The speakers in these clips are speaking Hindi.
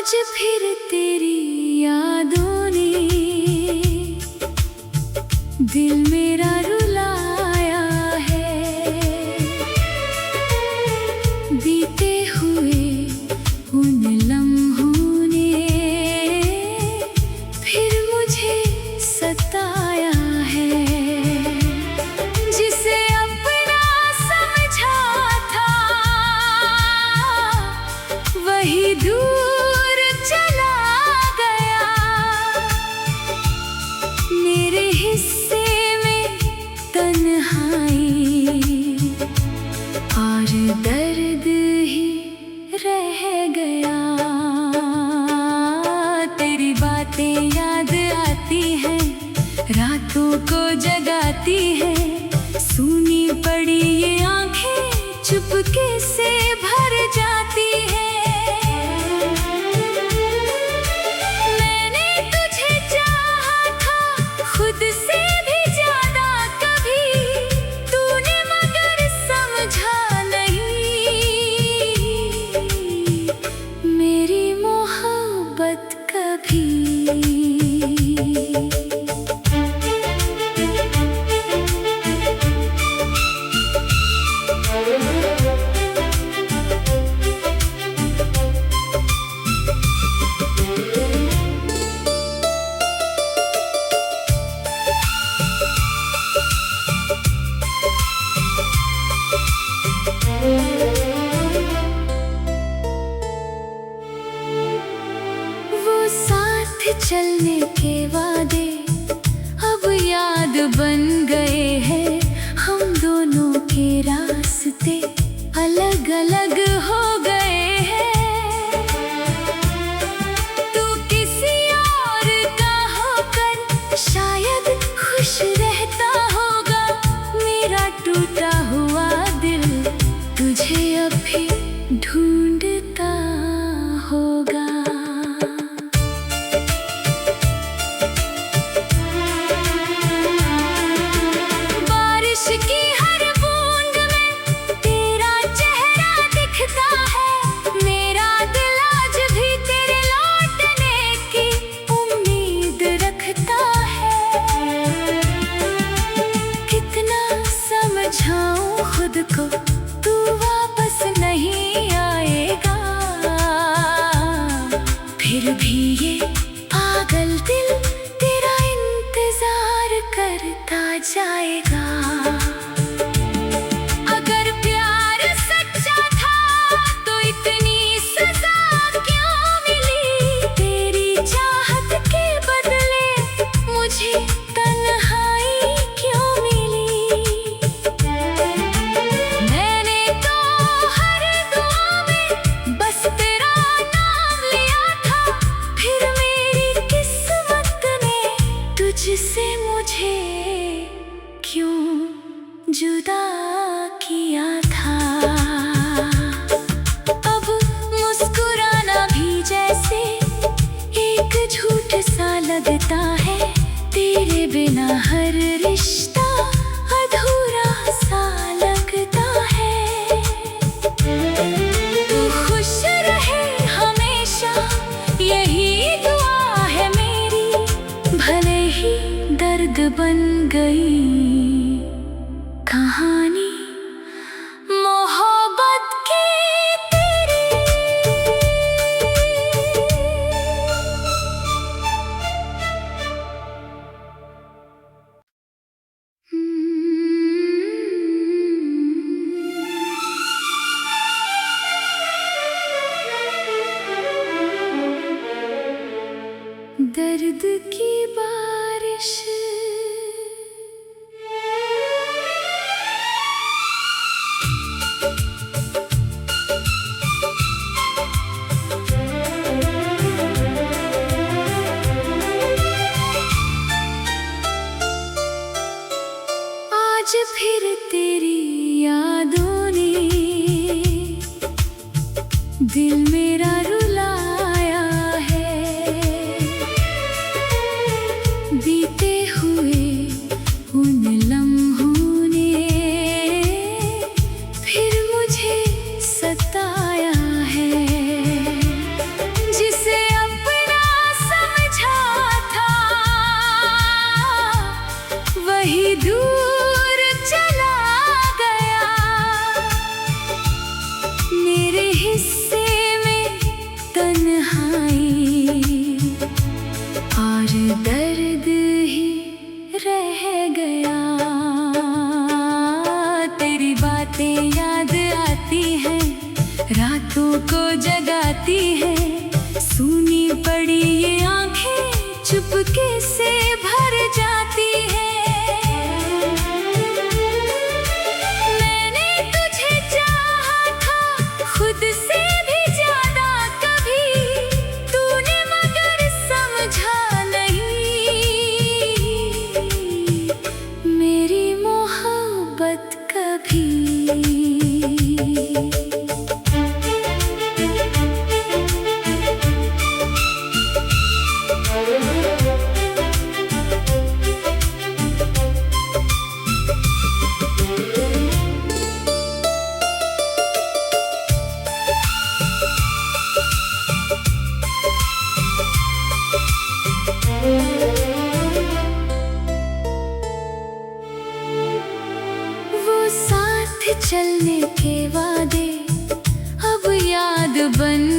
आज फिर तेरी यादों ने दिल मेरा रुलाया है। बीते हुए उन लम्हों ने फिर मुझे सताया है। जिसे अपना समझा था वही दूर चला गया। मेरे हिस्से में तन्हाई और दर्द ही रह गया। तेरी बातें याद आती हैं, रातों को जगाती हैं। सूनी पड़ी ये आंखें चुपके से भर जाती हैं। मैंने तुझे चाहा था खुद से भी ज्यादा कभी, तूने मगर समझा नहीं मेरी मोहब्बत कभी। वो साथ चलने के वादे अब याद बन गए हैं। हम दोनों के रास्ते अलग अलग हो गए हैं। तू किसी और का होकर शायद खुश रहता होगा। मेरा टूटा हुआ दिल तुझे अभी ढूंढता होगा। बारिश की हर बूंद में तेरा चेहरा दिखता है। मेरा दिल आज भी तेरे लौटने की उम्मीद रखता है। कितना समझाऊं खुद को, तू वापस नहीं आएगा। फिर भी ये पागल दिल तेरा इंतजार करता जाएगा। अगर प्यार सच्चा था तो इतनी सजा क्यों मिली? तेरी चाहत के बदले मुझे तन्हाई क्यों मिली? मैंने तो हर दुआ में बस तेरा नाम लिया था। फिर मेरी किस्मत ने तुझसे मुझे क्यों जुदा किया था? अब मुस्कुराना भी जैसे एक झूठ सा लगता है। तेरे बिना हर रिश्ता अधूरा सा लगता है। तू खुश रहे हमेशा यही दुआ है मेरी। भले ही दर्द बन गई कहानी मोहब्बत की तेरी। दर्द की बारिश आज फिर तेरी यादों ने दिल मेरा रुलाया है। बीते हुए उन लम्हों ने फिर मुझे सताया है। जिसे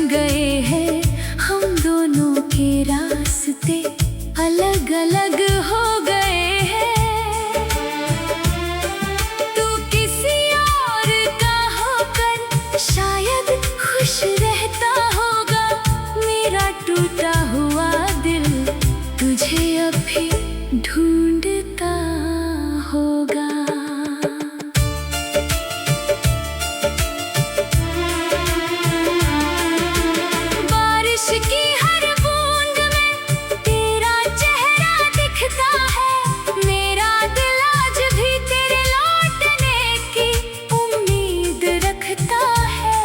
गए हैं, हम दोनों के रास्ते अलग अलग हो गए हैं। तू किसी और का होकर शायद खुश रहता होगा, मेरा टूटा हुआ दिल तुझे अभी ढूंढता होगा। बारिश की हर बूंद में तेरा चेहरा दिखता है, मेरा दिल आज भी तेरे लौटने की उम्मीद रखता है।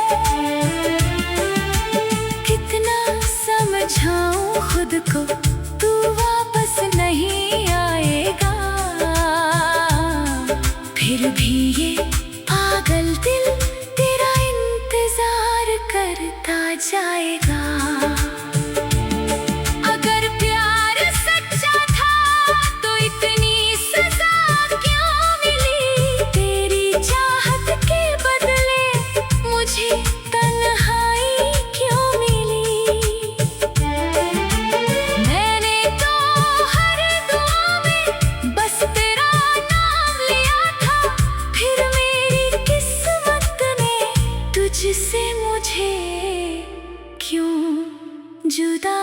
कितना समझाऊं खुद को, तू वापस नहीं आएगा, फिर भी ये पागल दिल तेरा इंतजार करता जाएगा। अगर प्यार सच्चा था तो इतनी सजा क्यों मिली, तेरी चाहत के बदले मुझे तन्हाई क्यों मिली। मैंने तो हर दुआ में बस तेरा नाम लिया था, फिर मेरी किस्मत ने तुझसे मुझे क्यों जुदा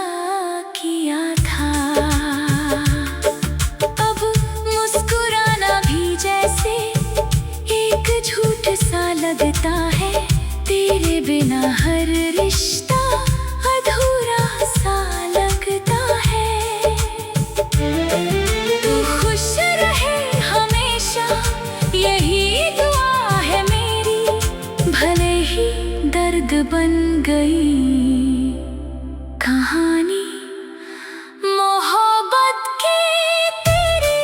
किया था। अब मुस्कुराना भी जैसे एक झूठ सा लगता है, तेरे बिना हर रिश्ता अधूरा सा लगता है। तू खुश रहे हमेशा, यही दुआ है मेरी, भले ही दर्द बन गई कहानी मोहब्बत की तेरी।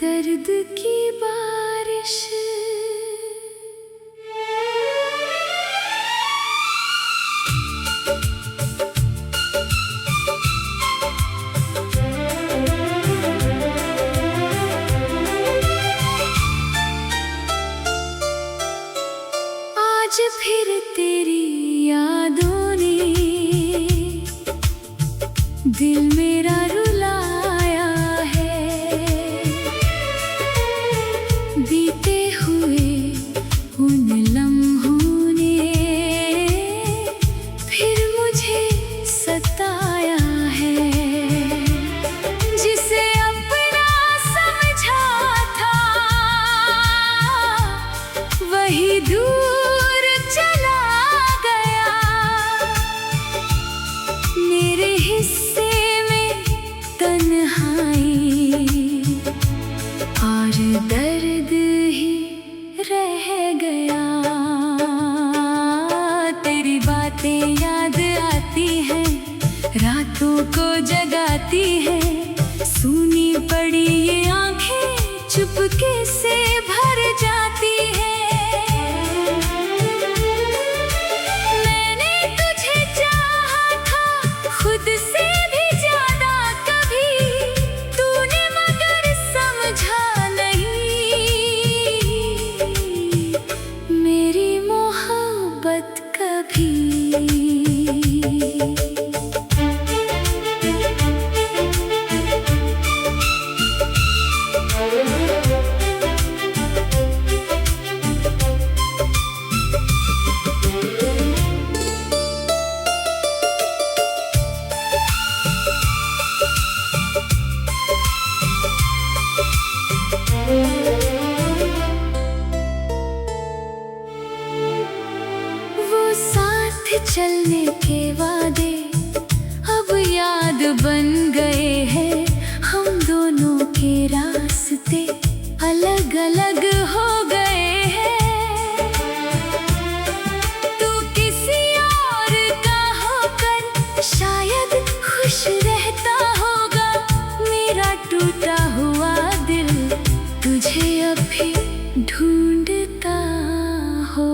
दर्द की बारिश आज फिर तेरी यादों ने दिल मेरा रुलाया है। बीते हुए उन लम्हों ने फिर मुझे सताया है। जिसे अपना समझा था वही दूर चला गया, मेरे हिस्से में तन्हाई और दर्द ही रह गया। तेरी बातें याद आती हैं, रातों को जगाती है, सूनी पड़ी ये आंखें चुपके से भर जाती है। मैंने तुझे चाहा था खुद से भी ज्यादा कभी, तूने मगर समझा नहीं मेरी मोहब्बत कभी। वो साथ चलने के वादे अब याद बन गए हैं, हम दोनों के रास्ते अलग अलग हो गए हैं। तू किसी और का होकर शायद खुश रहता होगा, मेरा टूटा हुआ दिल तुझे अभी ढूंढता हो।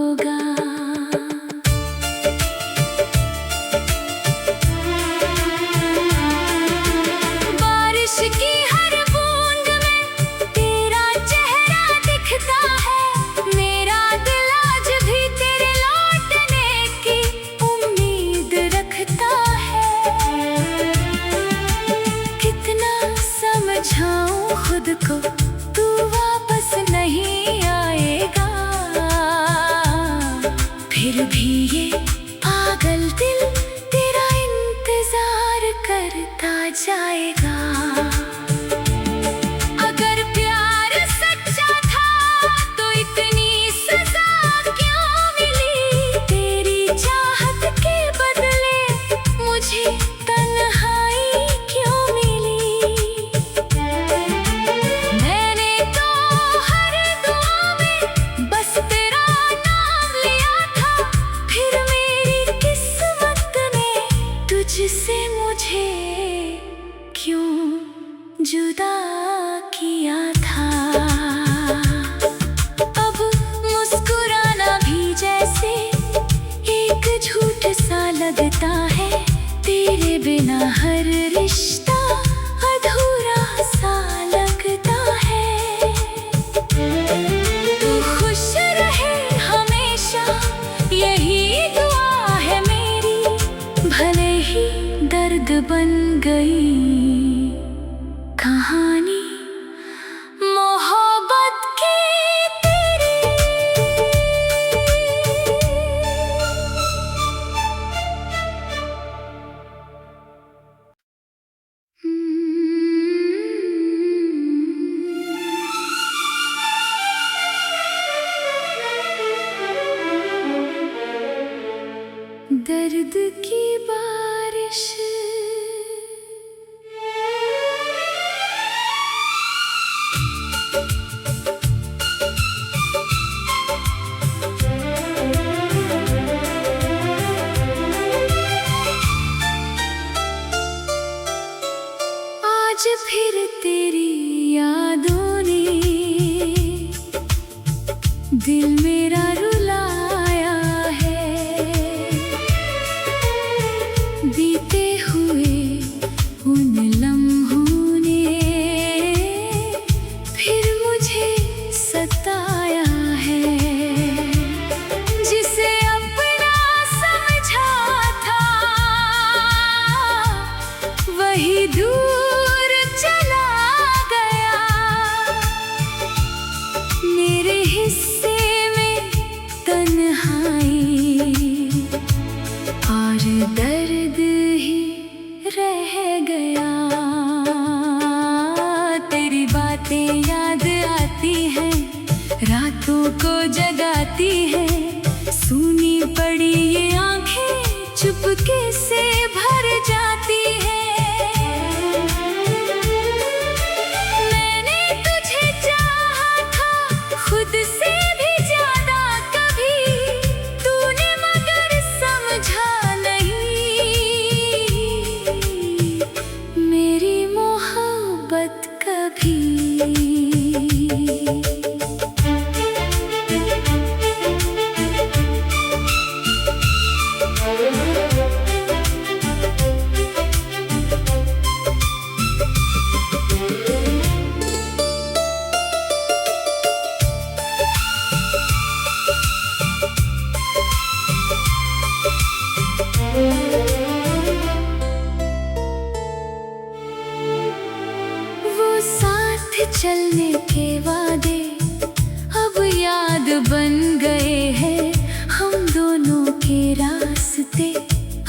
फिर भी ये पागल दिल तेरा इंतजार करता जाएगा। अगर प्यार सच्चा था तो इतनी सजा क्यों मिली? तेरी चाहत के बदले मुझे तन्हाई क्यों मिली? मैंने तो हर दुआ में बस तेरा नाम लिया था, फिर मेरी किस्मत ने तुझसे मुझे क्यों जुदा किया था? अब मुस्कुराना भी जैसे एक झूठ सा लगता है, तेरे बिना हर रिश्ता अधूरा सा लगता है। तू खुश रहे हमेशा यही दुआ है मेरी, भले ही दर्द बन गई कहानी मोहब्बत की तेरी। दर्द की बारिश आज फिर तेरी यादों ने दिल मेरा रुलाया है। बीते हुए उन लम्हों ने फिर मुझे सताया है। जिसे अपना समझा था वही दूर चला गया। मेरे हिस्से में तन्हाई और दर्द ही रह गया। तेरी बातें याद आती हैं, रातों को जगाती है। सूनी पड़ी ये आंखें चुपके से भर जाती है। मैंने तुझे चाहा था खुद से भी ज्यादा कभी, तूने मगर समझा नहीं मेरी मोहब्बत कभी। वो साथ चलने के वादे अब याद बन गए हैं। हम दोनों के रास्ते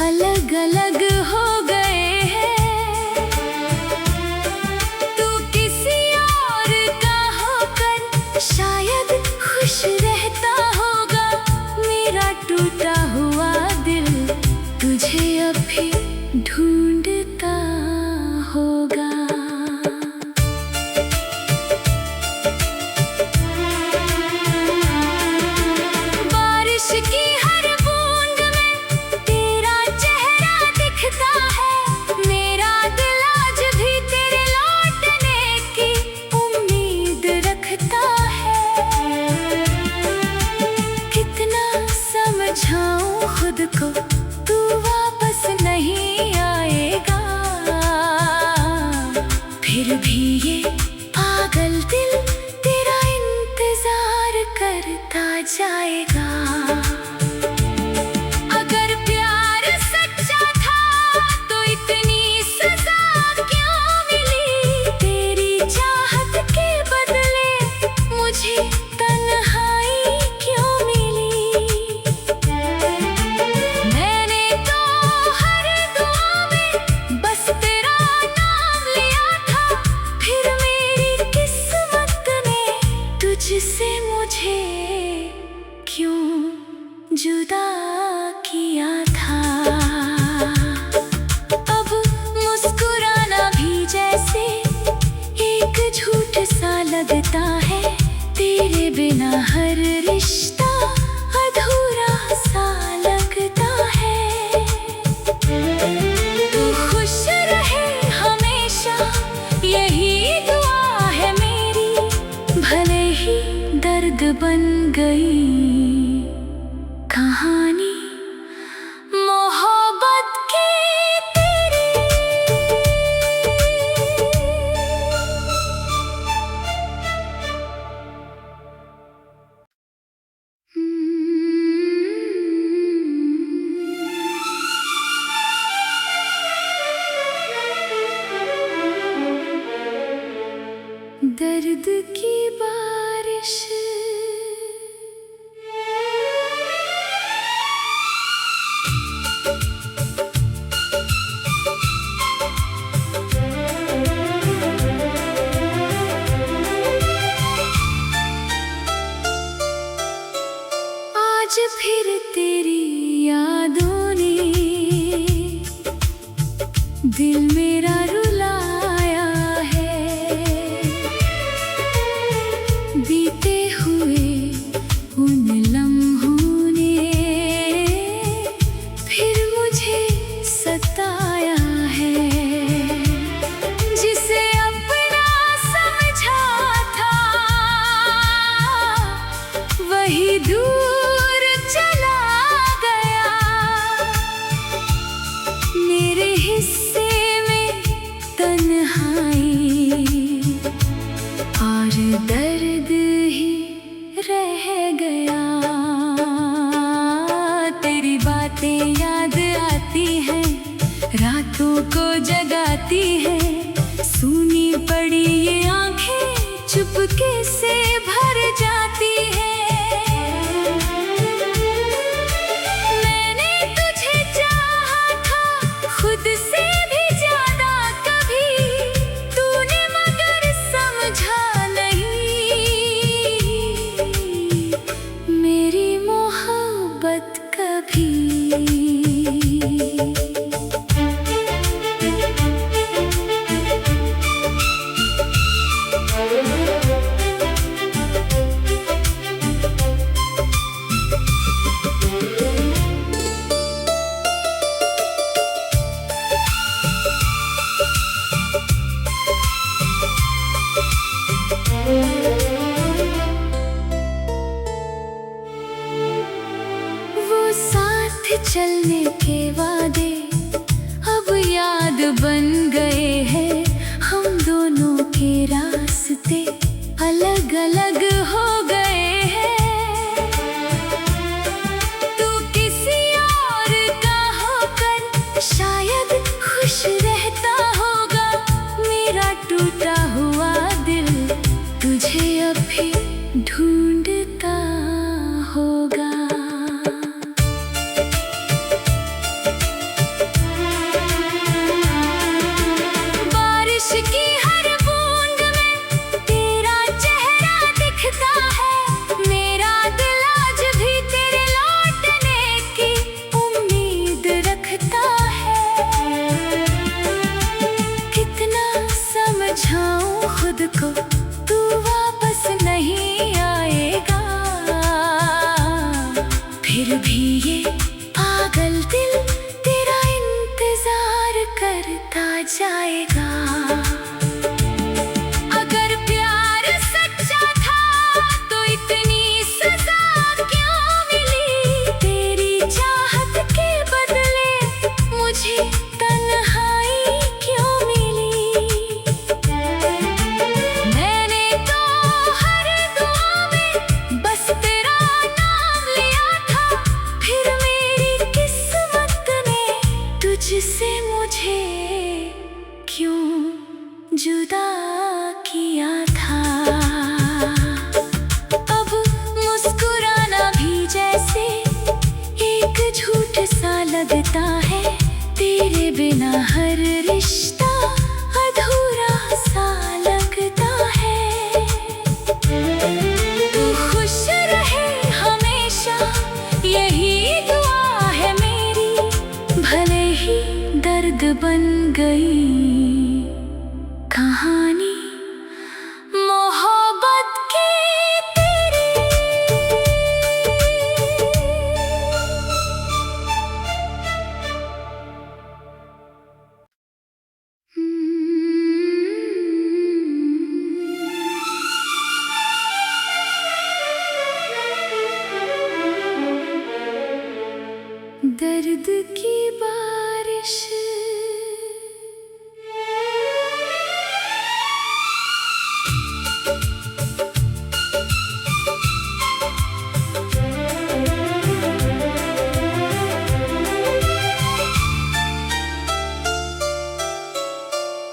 अलग अलग हो गए हैं। तू किसी और का होकर शायद खुश रहता होगा। मेरा टूटा हुआ दिल तुझे अभी ढूंढता होगा। बारिश की हर बूंद में तेरा चेहरा दिखता है। मेरा दिल आज भी तेरे लौटने की उम्मीद रखता है। कितना समझाऊं खुद को, तू वापस नहीं आएगा। फिर भी ये पागल दिल तेरा इंतजार करता जाएगा। अगर प्यार सच्चा था तो इतनी सजा क्यों मिली? तेरी चाहत के बदले मुझे तन्हाई क्यों मिली? जुदा किया था। अब मुस्कुराना भी जैसे एक झूठ सा लगता है, तेरे बिना हर रिश्ता अधूरा सा लगता है। तू खुश रहे हमेशा, यही दुआ है मेरी, भले ही दर्द बन गई कहानी मोहब्बत की तेरी। दर्द की बारिश आज फिर तेरी यादों ने दिल मेरा रुलाया है। बीते हुए उन लम्हों ने फिर मुझे सताया है। जिसे अपना समझा था वही दूर चला गया। मेरे हिस्से में तन्हाई और दर्द ही रह गया। तेरी बातें याद आती हैं, रातों को जगाती है। सूनी पड़ी ये आंखें चुपके से भर जाती है। मैंने तुझे चाहा था खुद से भी ज्यादा कभी, तूने मगर समझा नहीं मेरी मोहब्बत कभी। वो साथ चलने के वादे अब याद बन गए हैं। हम दोनों के रास्ते अलग अलग हो गए हैं। तू किसी और का होकर शायद खुश रहता होगा। मेरा टूटा हुआ दिल तुझे अभी ढूंढता होगा। बारिश की हर बूंद में तेरा चेहरा दिखता है। मेरा दिल आज भी तेरे लौटने की उम्मीद रखता है। कितना समझाऊं खुद को, तू वापस नहीं आएगा। फिर भी ये पागल दिल तेरा इंतजार करता जाएगा। अगर प्यार सच्चा था तो इतनी सजा क्यों मिली? तेरी चाहत के बदले मुझे तन्हाई क्यों मिली? मैंने तो हर दुआ में बस तेरा नाम लिया था। फिर मेरी किस्मत ने तुझसे मुझे क्यों जुदा किया था। अब मुस्कुराना भी जैसे एक झूठ सा लगता है। तेरे बिना हर रिश्ता अधूरा सा लगता है। तू खुश रहे हमेशा, यही दुआ है मेरी, भले ही दर्द बन गई कहानी मोहब्बत की तेरी। दर्द की बारिश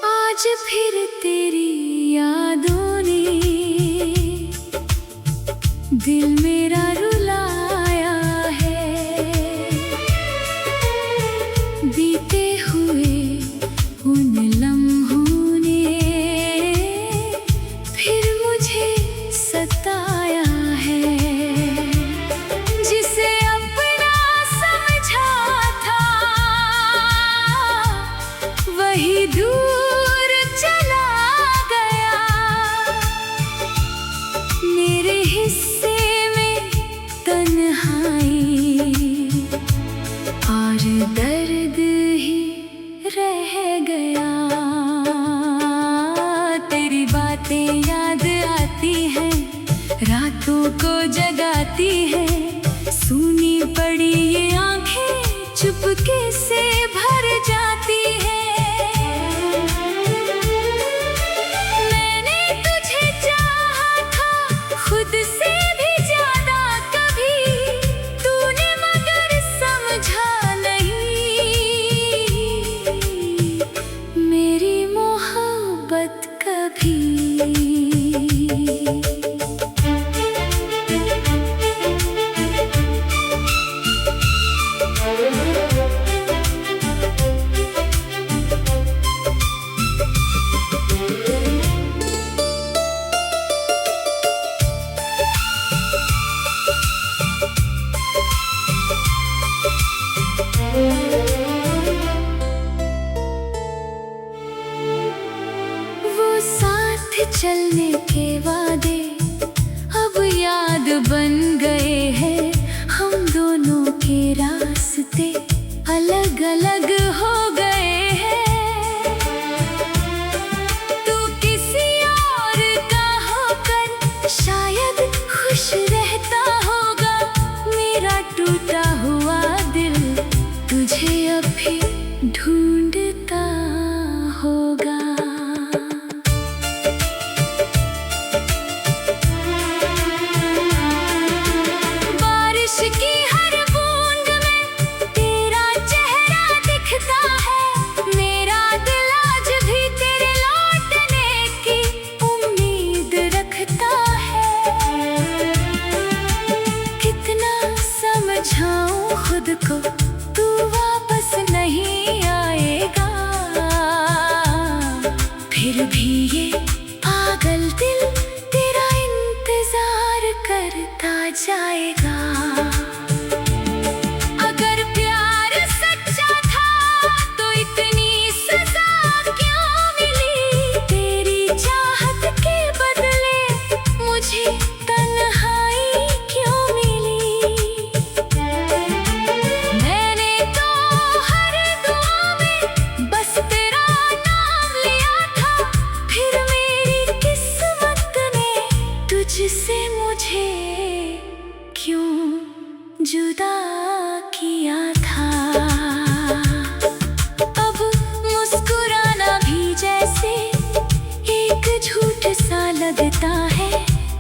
आज फिर तेरी यादों ने दिल मेरा रुलाया है। बीते हुए उन लम्हों ने फिर मुझे सताया है। जिसे अपना समझा था वही दूर चला गया। मेरे हिस्से में तन्हाई और दर्द ही रह गया। तेरी बातें याद आती हैं, रातों को जगाती है। सूनी पड़ी ये आंखें चुपके से भर जाती है। मैंने तुझे चाहा था खुद से भी ज्यादा कभी, तूने मगर समझा नहीं मेरी मोहब्बत कभी। वो साथ चलने के वादे अब याद बन गए हैं। हम दोनों के रास्ते अलग अलग हो गए हैं। तू किसी और का होकर शायद खुश रहता होगा। मेरा टूटा हुआ दिल तुझे अभी ढूंढता होगा। बारिश की हर बूंद में तेरा चेहरा दिखता है। मेरा दिल आज भी तेरे लौटने की उम्मीद रखता है। कितना समझाऊं खुद को, तू वापस नहीं आएगा। फिर भी ये पागल दिल तेरा इंतजार करता जाएगा। अगर प्यार सच्चा था तो इतनी सजा क्यों मिली? तेरी चाहत के बदले मुझे तन्हाई क्यों मिली? मैंने तो हर दुआ में बस तेरा नाम लिया था। फिर मेरी किस्मत ने तुझसे मुझे क्यों जुदा किया था? अब मुस्कुराना भी जैसे एक झूठ सा लगता है।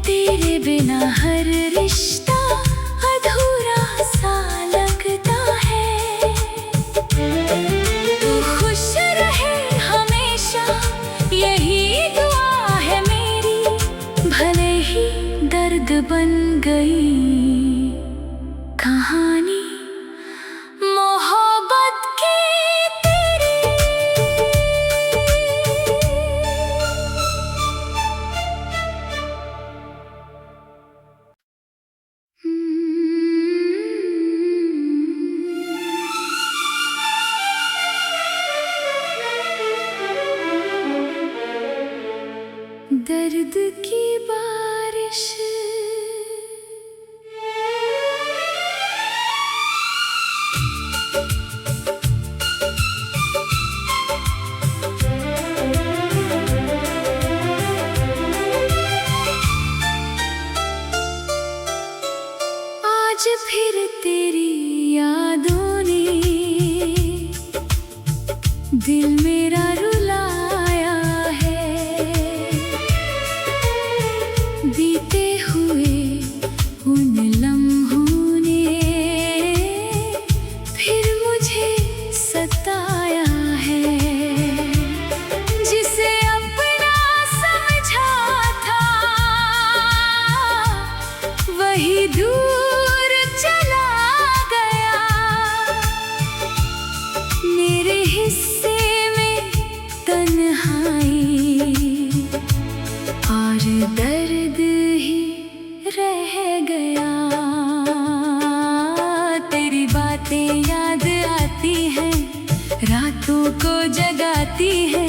तेरे बिना हर रिश्ता अधूरा सा लगता है। तू खुश रहे हमेशा यही दुआ है मेरी, भले ही दर्द बन गई कहानी मोहब्बत की तेरी। फिर तेरी यादों ने दिल मेरा रुलाया है। बीते हुए उन लम्हों ने फिर मुझे सताया है। जिसे अपना समझा था वही दूर चला गया। मेरे हिस्से में तन्हाई और दर्द ही रह गया। तेरी बातें याद आती हैं, रातों को जगाती है।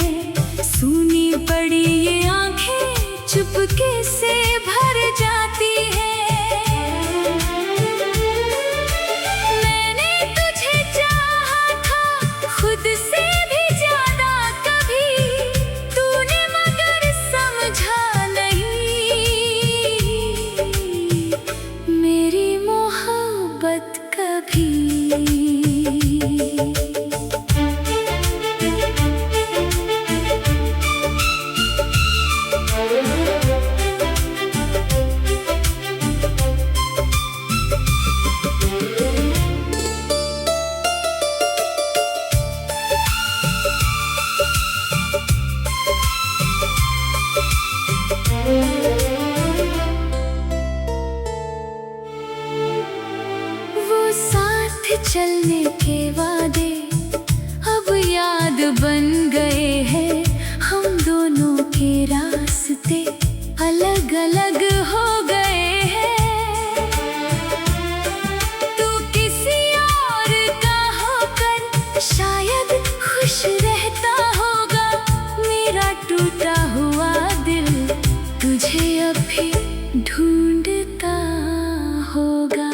सूनी पड़ी ये आंखें चुपके से भर जाती है। मैंने तुझे चाहा था खुद से भी ज्यादा कभी, तूने मगर समझा नहीं मेरी मोहब्बत कभी। वो साथ चलने के वादे अब याद बन गए हैं। हम दोनों के रास्ते अलग अलग हो गए हैं। तू किसी और का होकर शायद खुश रहता होगा। मेरा टूटा हुआ दिल तुझे अभी ढूंढता होगा।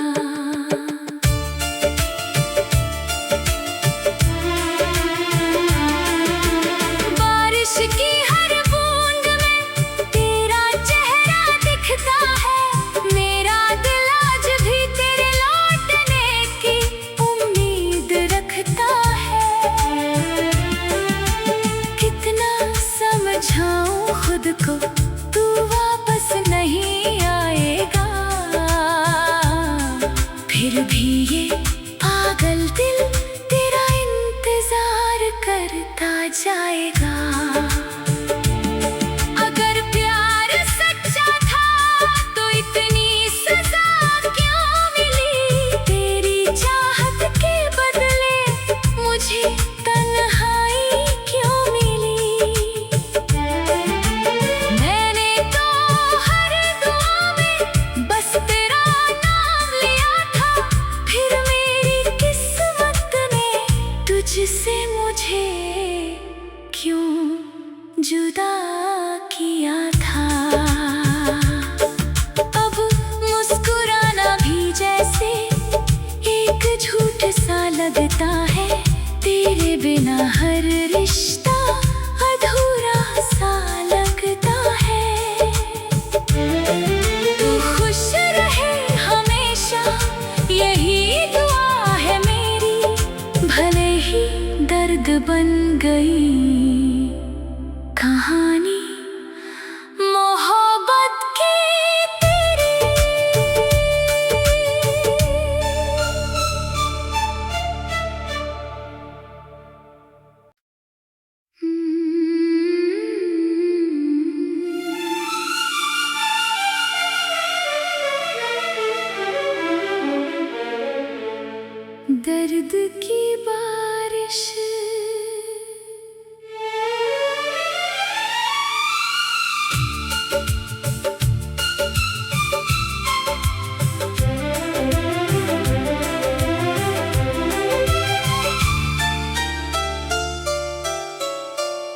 बारिश की हर बूंद में तेरा चेहरा दिखता है। मेरा दिल आज भी तेरे लौटने की उम्मीद रखता है। कितना समझाऊं खुद को, तू वापस नहीं आएगा। फिर भी ये पागल दिल तेरा इंतजार करता जाएगा। अगर प्यार सच्चा था तो इतनी सजा क्यों मिली? तेरी चाहत के बदले मुझे तन्हाई क्यों मिली? मैंने तो हर दुआ में बस तेरा नाम लिया था। फिर मेरी किस्मत ने तुझसे मुझे क्यों जुदा किया था? अब मुस्कुराना भी जैसे एक झूठ सा लगता है। तेरे बिना हर रिश्ता अधूरा सा लगता है। तू खुश रहे हमेशा यही दुआ है मेरी। भले ही दर्द बन गई कहानी मोहब्बत की तेरी। दर्द की बारिश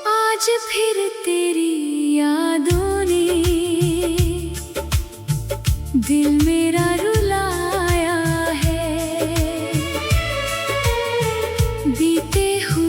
आज फिर तेरी यादों ने दिल मेरा रुलाया है। बीते हुए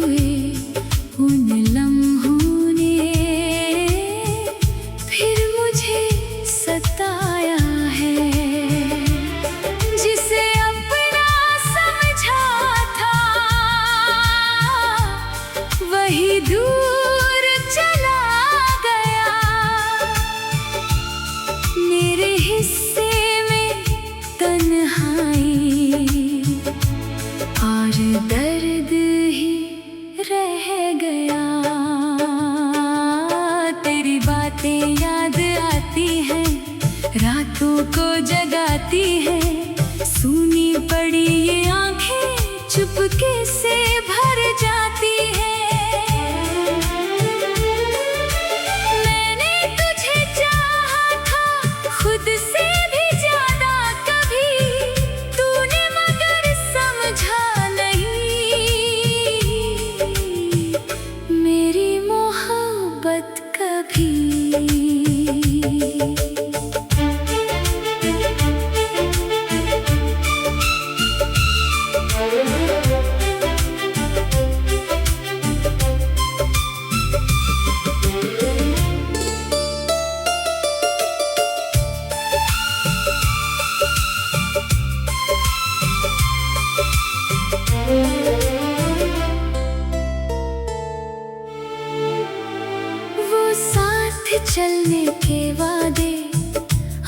चलने के वादे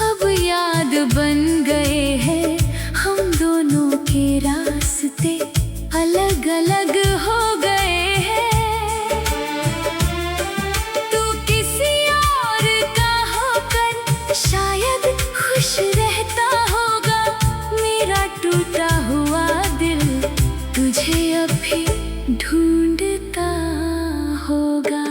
अब याद बन गए हैं। हम दोनों के रास्ते अलग अलग हो गए हैं। तू किसी और का होकर शायद खुश रहता होगा। मेरा टूटा हुआ दिल तुझे अभी ढूंढता होगा।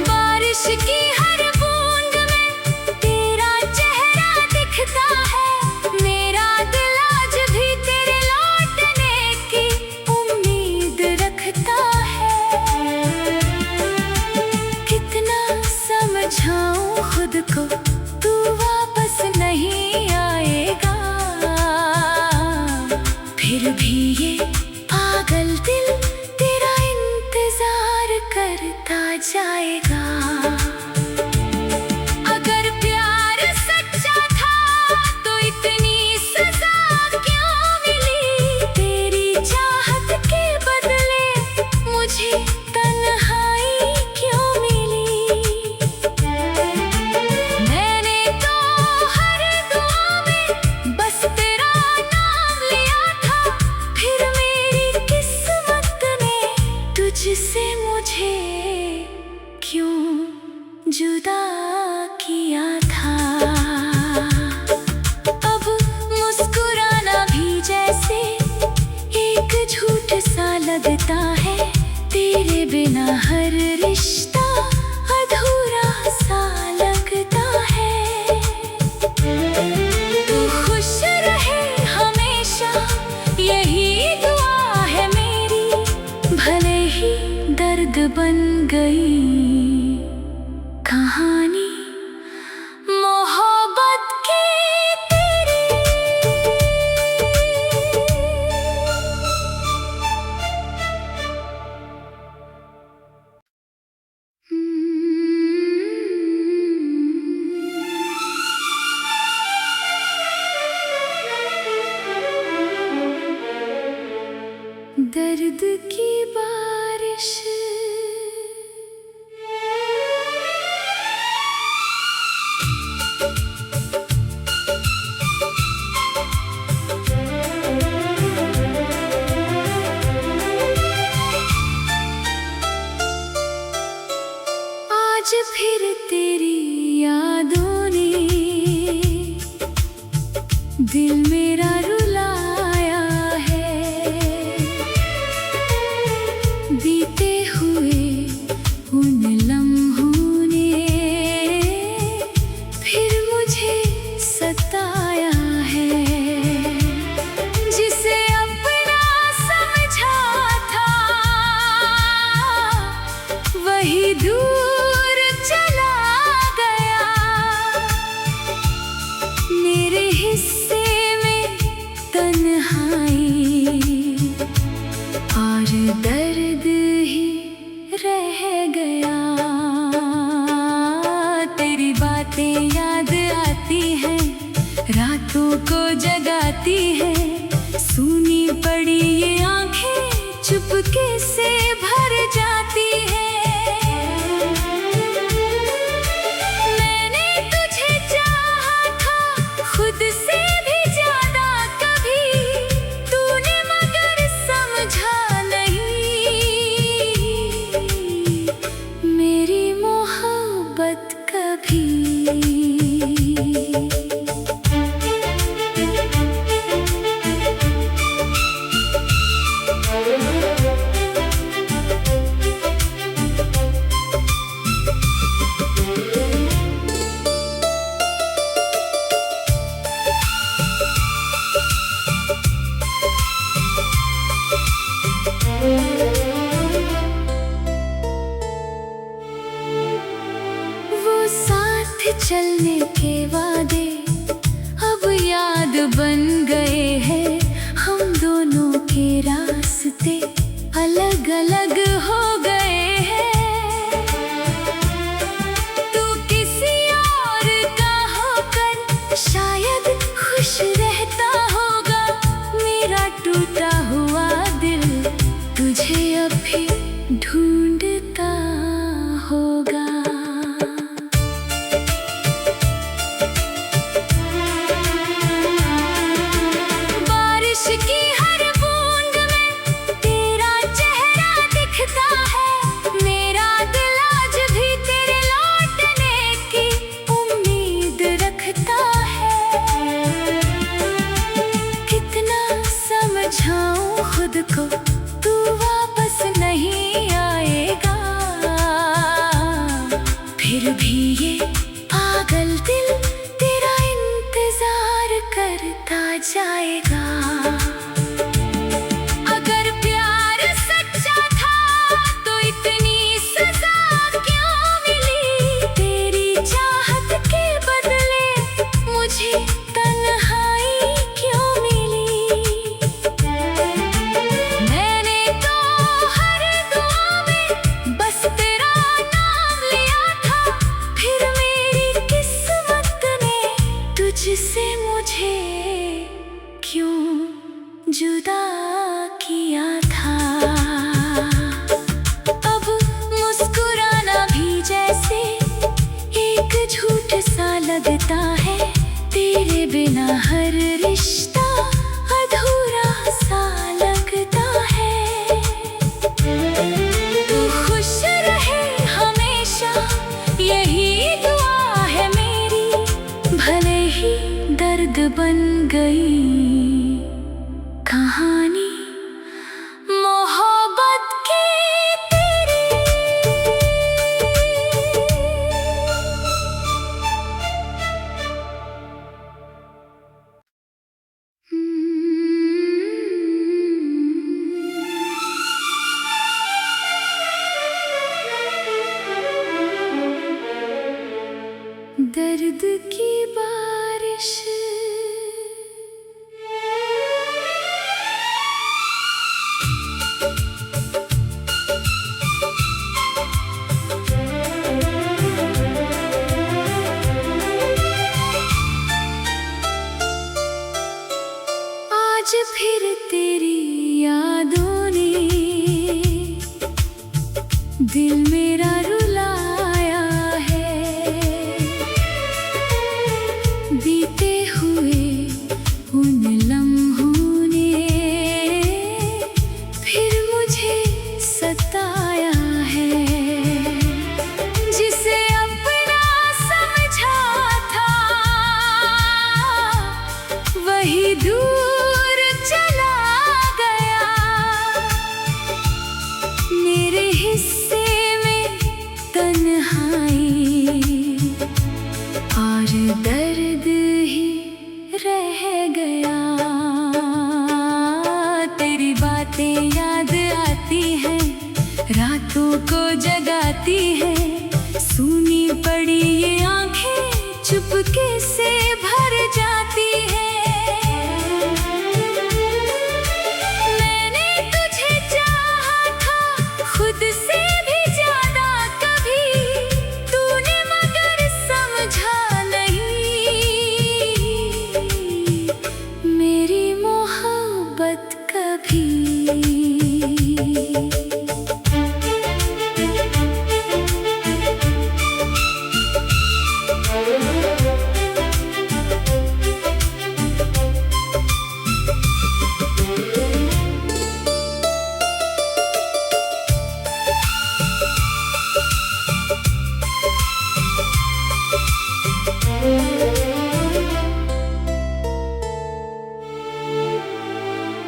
बारिश की हर बूंद में तेरा चेहरा दिखता है। मेरा दिल आज भी तेरे लौटने की उम्मीद रखता है। कितना समझाऊं खुद को, तू वापस नहीं आएगा। फिर भी ये पागल दिल तेरा इंतजार करता जाएगा। अगर प्यार सच्चा था तो इतनी सजा क्यों मिली? तेरी चाहत के बदले मुझे तन्हाई क्यों मिली? मैंने तो हर दुआ में बस तेरा नाम लिया था। फिर मेरी किस्मत ने तुझसे मुझे क्यों जुदा किया था? अब मुस्कुराना भी जैसे एक झूठ सा लगता है। तेरे बिना हर रिश्ता अधूरा सा लगता है। तू खुश रहे हमेशा, यही दुआ है मेरी। भले ही दर्द बन गई कहानी मोहब्बत की तेरी। दर्द की बारिश आज फिर तेरी यादों ने दिल मेरा रुलाया है। बीते हुए उन लम्हों ने फिर मुझे सताया है। जिसे अपना समझा था वही दूर चला गया। मेरे हिस्से में तन्हाई और दर्द ही रह गया। तेरी बातें याद आती हैं, रातों को जगाती है। सूनी पड़ी ये आंखें चुपके से भर जाती है। मैंने तुझे चाहा था खुद से भी ज्यादा कभी। तूने मगर समझा नहीं मेरी मोहब्बत कभी। वो साथ चलने के वादे अब याद बन गए हैं। हम दोनों के रास्ते अलग अलग हो गए हैं। तू किसी और का होकर शायद खुश रहता होगा। मेरा टूटा हुआ दिल चाहत के बदले मुझे तन्हाई क्यों मिली। मैंने तो हर दुआ में बस तेरा नाम लिया था, फिर मेरी किस्मत ने तुझसे मुझे क्यों जुदा किया था। अब मुस्कुराना भी जैसे एक झूठ सा लगता है, तेरे बिना हर रिश्ता अधूरा सा लगता है। तू खुश रहे हमेशा यही दुआ है मेरी, भले ही दर्द बन गई कहानी मोहब्बत की तेरी। दर्द की बारिश आज फिर तेरी यादों ने दिल मेरा रुलाया है। बीते हुए उन लम्हों ने फिर मुझे सताया है। जिसे अपना समझा था वही दूर चला गया। मेरे हिस्से में तन्हाई और दर्द ही रह गया। तेरी बातें याद आती हैं, रातों को जगाती हैं। सूनी पड़ी ये आंखें चुपके से भर जाती हैं। मैंने तुझे चाहा था खुद से भी ज्यादा कभी, तूने मगर समझा नहीं मेरी मोहब्बत कभी।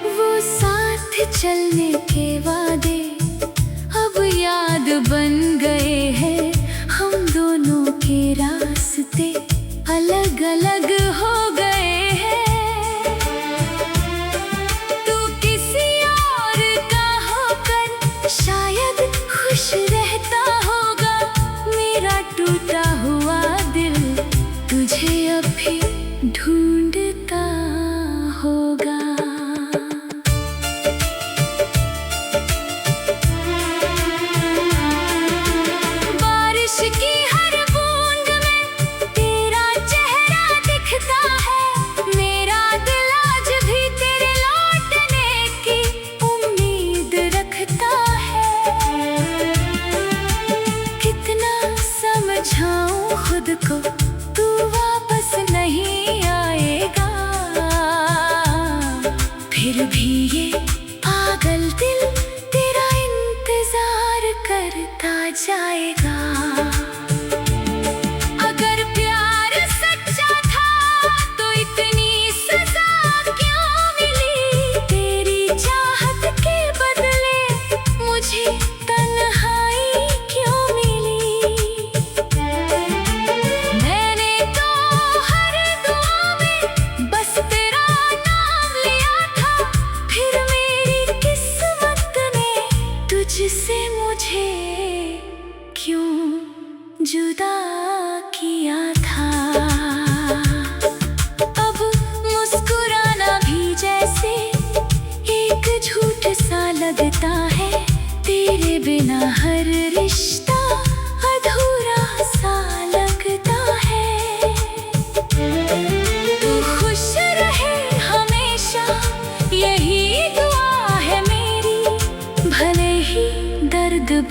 वो साथ चलने के वादे अब याद बन गए हैं। हम दोनों के रास्ते अलग अलग हो गए हैं। तू किसी और का होकर शायद खुश रहता होगा। मेरा टूटा हुआ दिल तुझे अभी ढूंढता होगा। बारिश की हर बूंद में तेरा चेहरा दिखता है।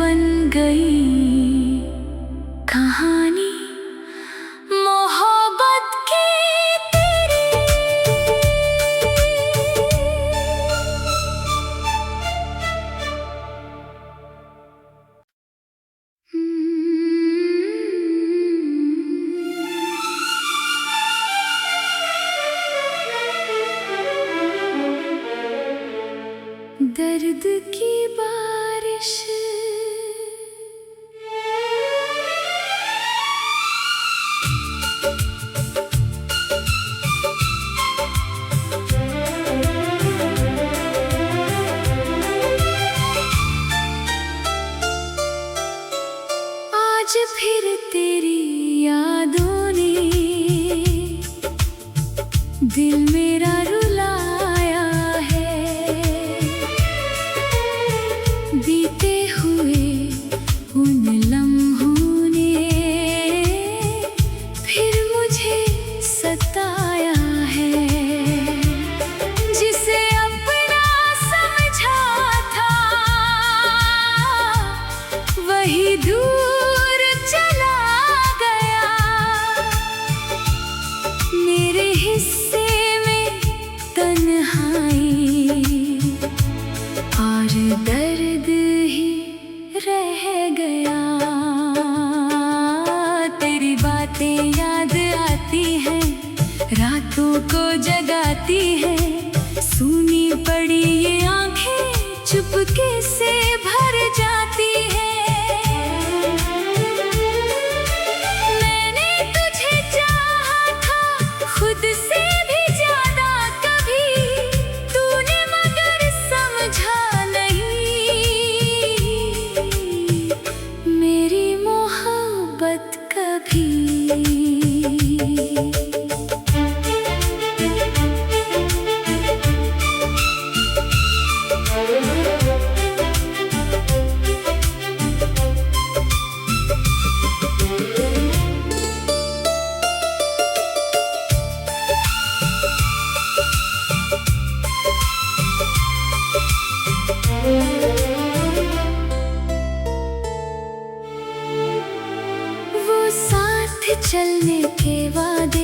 बन गई कहानी मोहब्बत की तेरी। दर्द की बारिश आज फिर तेरी यादों ने दिल मेरा रुलाया है। बीते हुए उन लम्हों ने फिर मुझे सताया है। जिसे अपना समझा था वही दूर चला गया। मेरे हिस्से में तन्हाई और दर्द ही रह गया। तेरी बातें याद आती हैं, रातों को जगाती हैं। सूनी पड़ी ये आंखें चुपके से भर जाती हैं। मैंने तुझे चाहा था खुद से भी ज्यादा कभी, तूने मगर समझा नहीं मेरी मोहब्बत कभी। वो साथ चलने के वादे